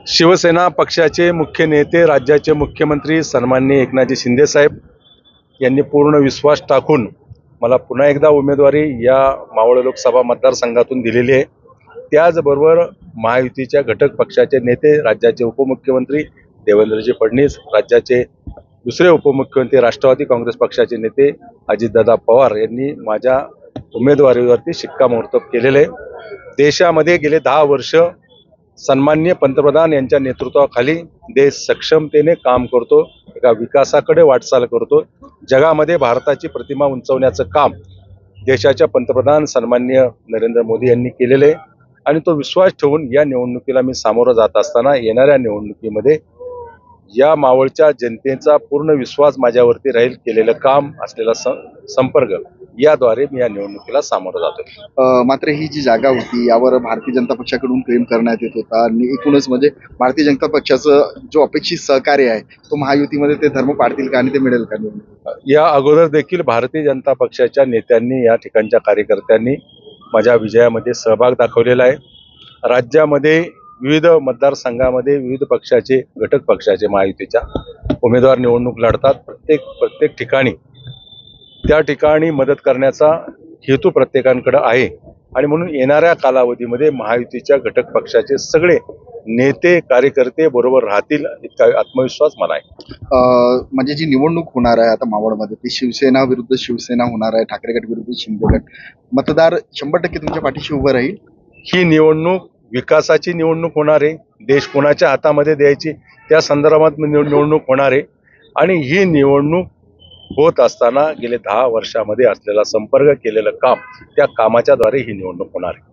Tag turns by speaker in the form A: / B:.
A: शिवसेना पक्षाचे मुख्य नेते, राज्याचे मुख्यमंत्री सन्माननीय एकनाथजी शिंदे साहेब यांनी पूर्ण विश्वास टाकून मला पुन्हा एकदा उमेदवारी या मावळ लोकसभा मतदारसंघातून दिलेली आहे। त्याचबरोबर महायुतीच्या घटक पक्षाचे नेते, राज्याचे उपमुख्यमंत्री देवेंद्रजी फडणवीस, राज्याचे दुसरे उपमुख्यमंत्री राष्ट्रवादी काँग्रेस पक्षाचे नेते अजितदादा पवार यांनी माझ्या उमेदवारीवरती शिक्कामोर्तब केलेले आहे। देशामध्ये गेले 10 वर्ष सन्माननीय पंतप्रधान यांच्या नेतृत्वाखाली देश सक्षमतेने काम करतो, एका विकासाकडे वाटचाल करतो। जगामध्ये भारताची प्रतिमा उंचवण्याचं काम देशाच्या पंतप्रधान सन्माननीय नरेंद्र मोदी यांनी केलेले आहे आणि तो विश्वास ठेवून या निवडणुकीला मी सामोरं जात असताना येणाऱ्या निवडणुकीमध्ये या मावळच्या जनतेचा पूर्ण विश्वास माझ्यावरती राहील, केलेलं काम असलेला संपर्क याद्वारे मी या निवडणुकीला सामोरं जातोय।
B: मात्र ही जी जागा होती यावर भारतीय जनता पक्षाकडून क्लेम करण्यात येत होता आणि एकूणच म्हणजे भारतीय जनता पक्षाचं जो अपेक्षित सहकार्य आहे तो महायुतीमध्ये ते धर्म पाडतील का आणि ते मिळेल का?
A: या अगोदर देखील भारतीय जनता पक्षाच्या नेत्यांनी, या ठिकाणच्या कार्यकर्त्यांनी माझ्या विजयामध्ये सहभाग दाखवलेला आहे। राज्यामध्ये विविध मतदारसंघामध्ये विविध पक्षाचे, घटक पक्षाचे महायुतीच्या उमेदवार निवडणूक लढतात। प्रत्येक ठिकाणी त्या ठिकाणी मदत करण्याचा हेतू प्रत्येकांकडे आहे आणि म्हणून येणाऱ्या कालावधीमध्ये महायुतीच्या घटक पक्षाचे सगळे नेते, कार्यकर्ते बरोबर राहतील इतका आत्मविश्वास मला आहे।
B: म्हणजे जी निवडणूक होणार आहे आता मावळमध्ये ती शिवसेना विरुद्ध शिवसेना होणार आहे, ठाकरे गट विरुद्ध शिंदे गट, मतदार 100% तुमच्या पाठीशी उभं राहील।
A: ही निवडणूक विकासाची निवडणूक होणार आहे, देश कोणाच्या हातामध्ये द्यायची त्या संदर्भात निवडणूक होणार आहे आणि ही निवडणूक होत असताना गेले 10 वर्षामध्ये असलेला संपर्क, केलेलं काम, त्या कामाच्या द्वारे ही निवडणूक होणार आहे।